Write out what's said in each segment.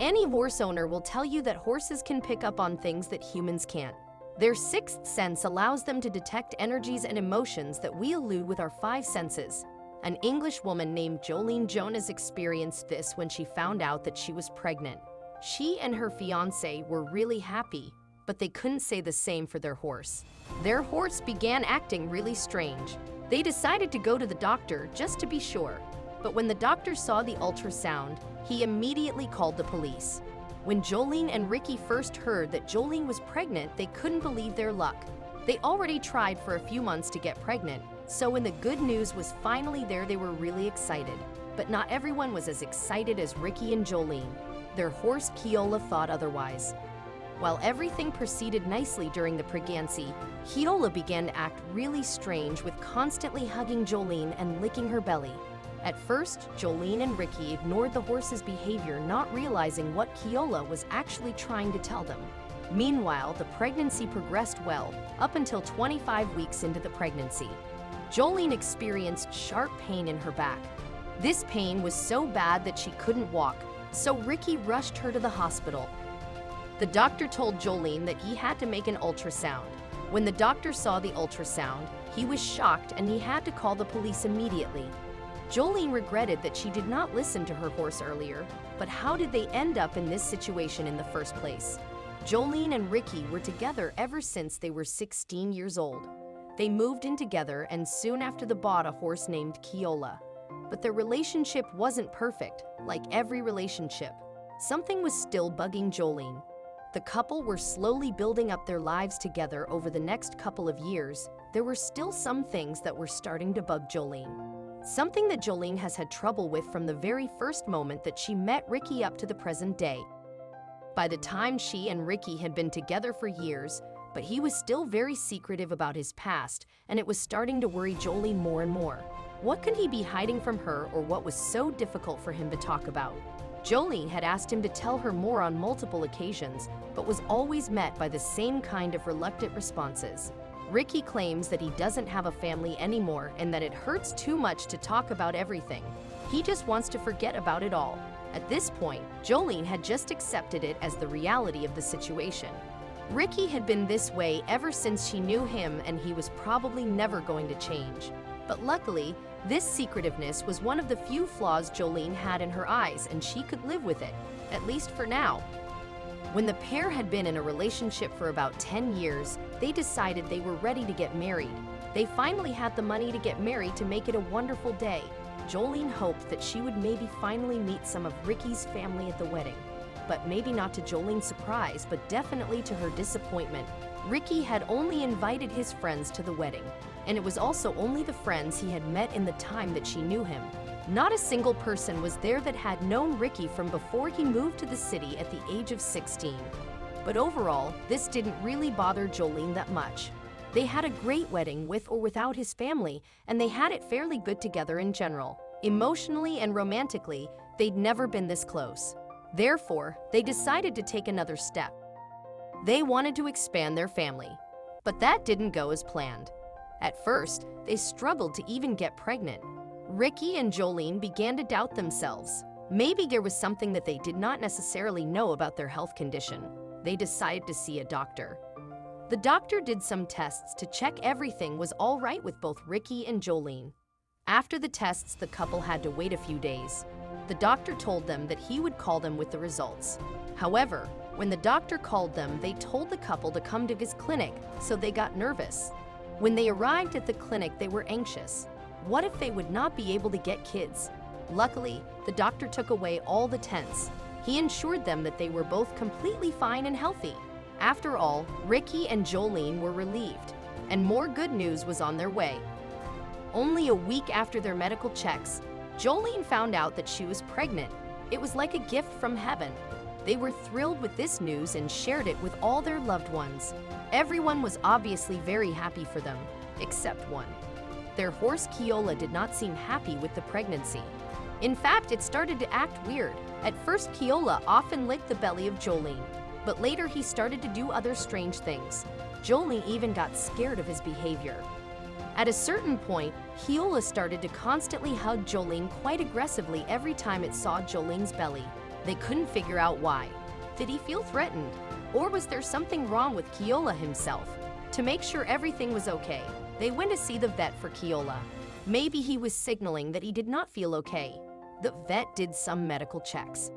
Any horse owner will tell you that horses can pick up on things that humans can't. Their sixth sense allows them to detect energies and emotions that we elude with our five senses. An English woman named Jolene Jonas experienced this when she found out that she was pregnant. She and her fiancé were really happy, but they couldn't say the same for their horse. Their horse began acting really strange. They decided to go to the doctor just to be sure. But when the doctor saw the ultrasound, he immediately called the police. When Jolene and Ricky first heard that Jolene was pregnant, they couldn't believe their luck. They already tried for a few months to get pregnant, so when the good news was finally there, they were really excited. But not everyone was as excited as Ricky and Jolene. Their horse Keola thought otherwise. While everything proceeded nicely during the pregnancy, Keola began to act really strange, with constantly hugging Jolene and licking her belly. At first, Jolene and Ricky ignored the horse's behavior, not realizing what Keola was actually trying to tell them. Meanwhile, the pregnancy progressed well, up until 25 weeks into the pregnancy. Jolene experienced sharp pain in her back. This pain was so bad that she couldn't walk, so Ricky rushed her to the hospital. The doctor told Jolene that he had to make an ultrasound. When the doctor saw the ultrasound, he was shocked and he had to call the police immediately. Jolene regretted that she did not listen to her horse earlier, but how did they end up in this situation in the first place? Jolene and Ricky were together ever since they were 16 years old. They moved in together and soon after they bought a horse named Keola. But their relationship wasn't perfect, like every relationship. Something was still bugging Jolene. The couple were slowly building up their lives together over the next couple of years. There were still some things that were starting to bug Jolene. Something that Jolene has had trouble with from the very first moment that she met Ricky up to the present day. By the time she and Ricky had been together for years, but he was still very secretive about his past, and it was starting to worry Jolene more and more. What could he be hiding from her, or what was so difficult for him to talk about? Jolene had asked him to tell her more on multiple occasions, but was always met by the same kind of reluctant responses. Ricky claims that he doesn't have a family anymore and that it hurts too much to talk about everything. He just wants to forget about it all. At this point, Jolene had just accepted it as the reality of the situation. Ricky had been this way ever since she knew him, and he was probably never going to change. But luckily, this secretiveness was one of the few flaws Jolene had in her eyes, and she could live with it, at least for now. When the pair had been in a relationship for about 10 years, they decided they were ready to get married. They finally had the money to get married to make it a wonderful day. Jolene hoped that she would maybe finally meet some of Ricky's family at the wedding. But maybe not to Jolene's surprise, but definitely to her disappointment. Ricky had only invited his friends to the wedding, and it was also only the friends he had met in the time that she knew him. Not a single person was there that had known Ricky from before he moved to the city at the age of 16. But overall, this didn't really bother Jolene that much. They had a great wedding with or without his family, and they had it fairly good together in general. Emotionally and romantically, they'd never been this close. Therefore, they decided to take another step. They wanted to expand their family. But that didn't go as planned. At first, they struggled to even get pregnant. Ricky and Jolene began to doubt themselves. Maybe there was something that they did not necessarily know about their health condition. They decided to see a doctor. The doctor did some tests to check everything was all right with both Ricky and Jolene. After the tests, the couple had to wait a few days. The doctor told them that he would call them with the results. However, when the doctor called them, they told the couple to come to his clinic, so they got nervous. When they arrived at the clinic, they were anxious. What if they would not be able to get kids? Luckily, the doctor took away all the tents. He assured them that they were both completely fine and healthy. After all, Ricky and Jolene were relieved, and more good news was on their way. Only a week after their medical checks, Jolene found out that she was pregnant. It was like a gift from heaven. They were thrilled with this news and shared it with all their loved ones. Everyone was obviously very happy for them, except one. Their horse Keola did not seem happy with the pregnancy. In fact, it started to act weird. At first, Keola often licked the belly of Jolene, but later he started to do other strange things. Jolene even got scared of his behavior. At a certain point, Keola started to constantly hug Jolene quite aggressively every time it saw Jolene's belly. They couldn't figure out why. Did he feel threatened? Or was there something wrong with Keola himself? To make sure everything was okay, they went to see the vet for Keola. Maybe he was signaling that he did not feel okay. The vet did some medical checks,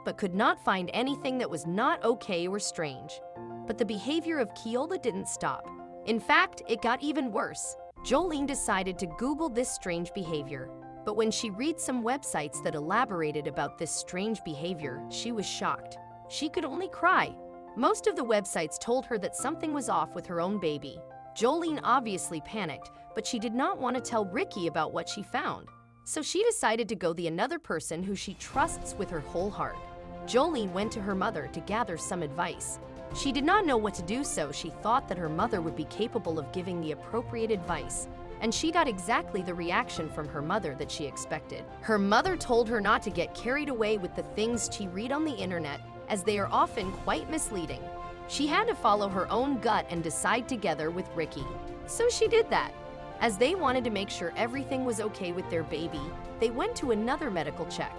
but could not find anything that was not okay or strange. But the behavior of Keola didn't stop. In fact, it got even worse. Jolene decided to Google this strange behavior. But when she read some websites that elaborated about this strange behavior, she was shocked. She could only cry. Most of the websites told her that something was off with her own baby. Jolene obviously panicked, but she did not want to tell Ricky about what she found. So she decided to go to another person who she trusts with her whole heart. Jolene went to her mother to gather some advice. She did not know what to do, so she thought that her mother would be capable of giving the appropriate advice. And she got exactly the reaction from her mother that she expected. Her mother told her not to get carried away with the things she read on the internet, as they are often quite misleading. She had to follow her own gut and decide together with Ricky. So she did that. As they wanted to make sure everything was okay with their baby, they went to another medical check.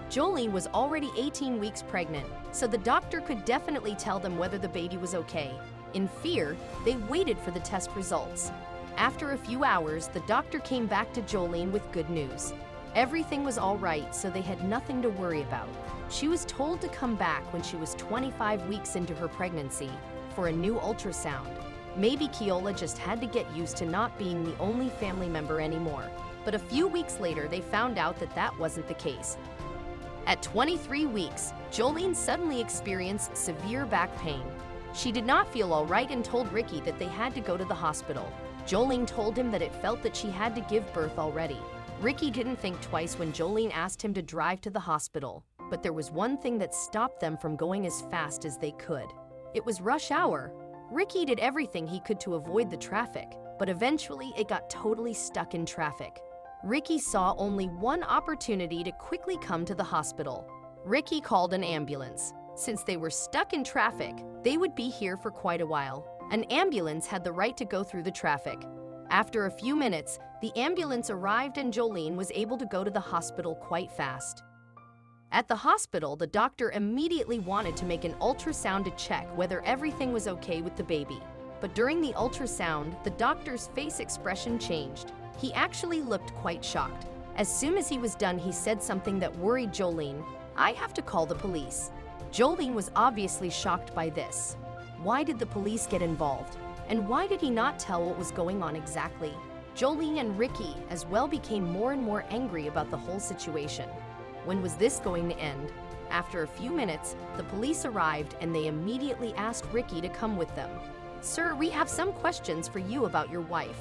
Jolene was already 18 weeks pregnant, so the doctor could definitely tell them whether the baby was okay. In fear, they waited for the test results. After a few hours, the doctor came back to Jolene with good news. Everything was all right, so they had nothing to worry about. She was told to come back when she was 25 weeks into her pregnancy for a new ultrasound. Maybe Keola just had to get used to not being the only family member anymore. But a few weeks later, they found out that that wasn't the case. At 23 weeks, Jolene suddenly experienced severe back pain. She did not feel all right and told Ricky that they had to go to the hospital. Jolene told him that it felt that she had to give birth already. Ricky didn't think twice when Jolene asked him to drive to the hospital. But there was one thing that stopped them from going as fast as they could. It was rush hour. Ricky did everything he could to avoid the traffic, but eventually it got totally stuck in traffic. Ricky saw only one opportunity to quickly come to the hospital. Ricky called an ambulance. Since they were stuck in traffic, they would be here for quite a while. An ambulance had the right to go through the traffic. After a few minutes, the ambulance arrived and Jolene was able to go to the hospital quite fast. At the hospital, the doctor immediately wanted to make an ultrasound to check whether everything was okay with the baby. But during the ultrasound, the doctor's face expression changed. He actually looked quite shocked. As soon as he was done, he said something that worried Jolene. "I have to call the police." Jolene was obviously shocked by this. Why did the police get involved? And why did he not tell what was going on exactly? Jolene and Ricky as well became more and more angry about the whole situation. When was this going to end? After a few minutes, the police arrived and they immediately asked Ricky to come with them. "Sir, we have some questions for you about your wife."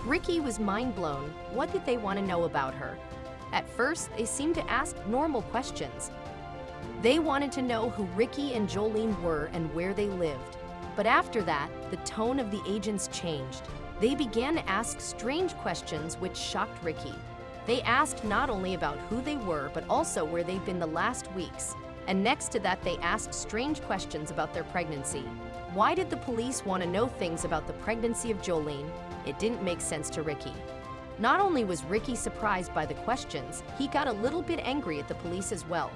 Ricky was mind blown. What did they want to know about her? At first, they seemed to ask normal questions. They wanted to know who Ricky and Jolene were and where they lived. But after that, the tone of the agents changed. They began to ask strange questions which shocked Ricky. They asked not only about who they were, but also where they've been the last weeks. And next to that, they asked strange questions about their pregnancy. Why did the police want to know things about the pregnancy of Jolene? It didn't make sense to Ricky. Not only was Ricky surprised by the questions, he got a little bit angry at the police as well.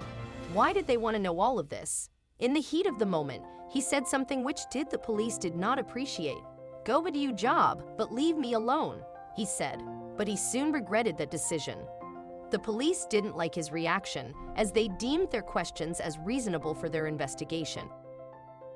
Why did they want to know all of this? In the heat of the moment, he said something which the police did not appreciate. "Go and do your job, but leave me alone," he said. But he soon regretted that decision. The police didn't like his reaction, as they deemed their questions as reasonable for their investigation.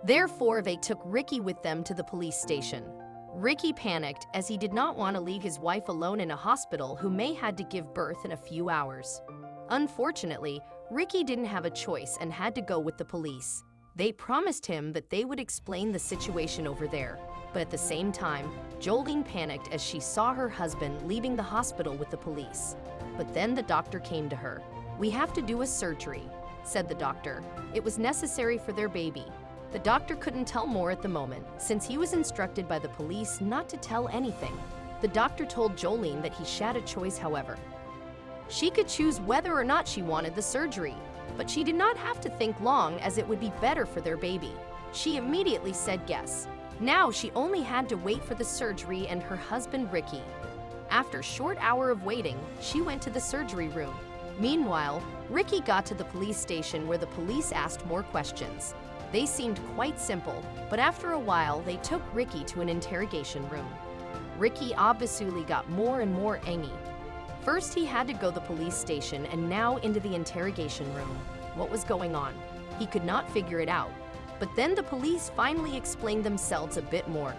Therefore, they took Ricky with them to the police station. Ricky panicked as he did not want to leave his wife alone in a hospital who may had to give birth in a few hours. Unfortunately, Ricky didn't have a choice and had to go with the police. They promised him that they would explain the situation over there. But at the same time, Jolene panicked as she saw her husband leaving the hospital with the police. But then the doctor came to her. "We have to do a surgery," said the doctor. It was necessary for their baby. The doctor couldn't tell more at the moment, since he was instructed by the police not to tell anything. The doctor told Jolene that he had a choice, however. She could choose whether or not she wanted the surgery, but she did not have to think long, as it would be better for their baby. She immediately said yes. Now she only had to wait for the surgery and her husband Ricky. After a short hour of waiting, she went to the surgery room. Meanwhile, Ricky got to the police station where the police asked more questions. They seemed quite simple, but after a while they took Ricky to an interrogation room. Ricky obviously got more and more angry. First he had to go to the police station and now into the interrogation room. What was going on? He could not figure it out. But then the police finally explained themselves a bit more.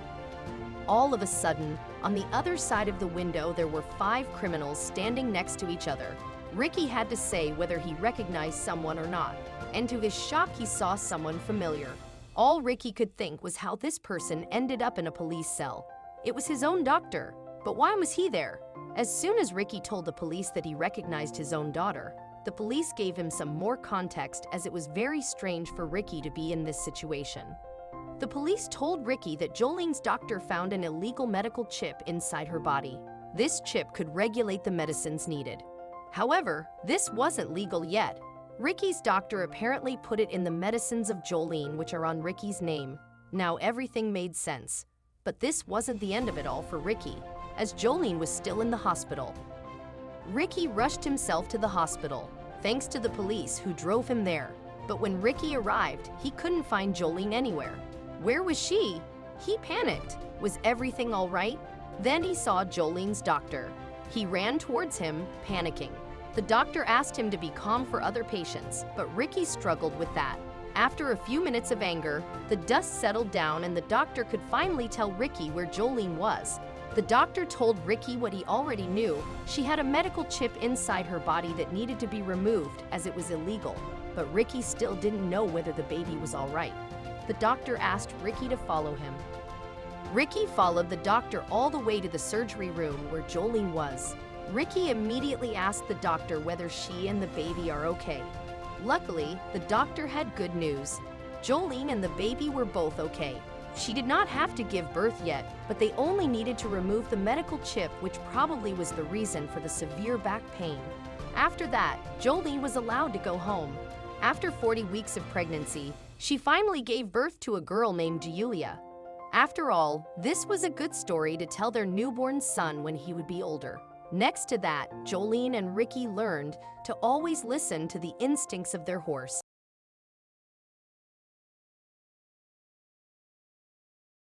All of a sudden, on the other side of the window there were 5 criminals standing next to each other. Ricky had to say whether he recognized someone or not, and to his shock he saw someone familiar. All Ricky could think was how this person ended up in a police cell. It was his own doctor, but why was he there? As soon as Ricky told the police that he recognized his own daughter, the police gave him some more context as it was very strange for Ricky to be in this situation. The police told Ricky that Jolene's doctor found an illegal medical chip inside her body. This chip could regulate the medicines needed. However, this wasn't legal yet. Ricky's doctor apparently put it in the medicines of Jolene, which are on Ricky's name. Now everything made sense. But this wasn't the end of it all for Ricky, as Jolene was still in the hospital. Ricky rushed himself to the hospital, thanks to the police who drove him there. But when Ricky arrived, he couldn't find Jolene anywhere. Where was she? He panicked. Was everything all right? Then he saw Jolene's doctor. He ran towards him, panicking. The doctor asked him to be calm for other patients, but Ricky struggled with that. After a few minutes of anger, the dust settled down and the doctor could finally tell Ricky where Jolene was. The doctor told Ricky what he already knew. She had a medical chip inside her body that needed to be removed as it was illegal, but Ricky still didn't know whether the baby was all right. The doctor asked Ricky to follow him. Ricky followed the doctor all the way to the surgery room where Jolene was. Ricky immediately asked the doctor whether she and the baby are okay. Luckily, the doctor had good news. Jolene and the baby were both okay. She did not have to give birth yet, but they only needed to remove the medical chip, which probably was the reason for the severe back pain. After that, Jolene was allowed to go home. After 40 weeks of pregnancy, she finally gave birth to a girl named Julia. After all, this was a good story to tell their newborn son when he would be older. Next to that, Jolene and Ricky learned to always listen to the instincts of their horse.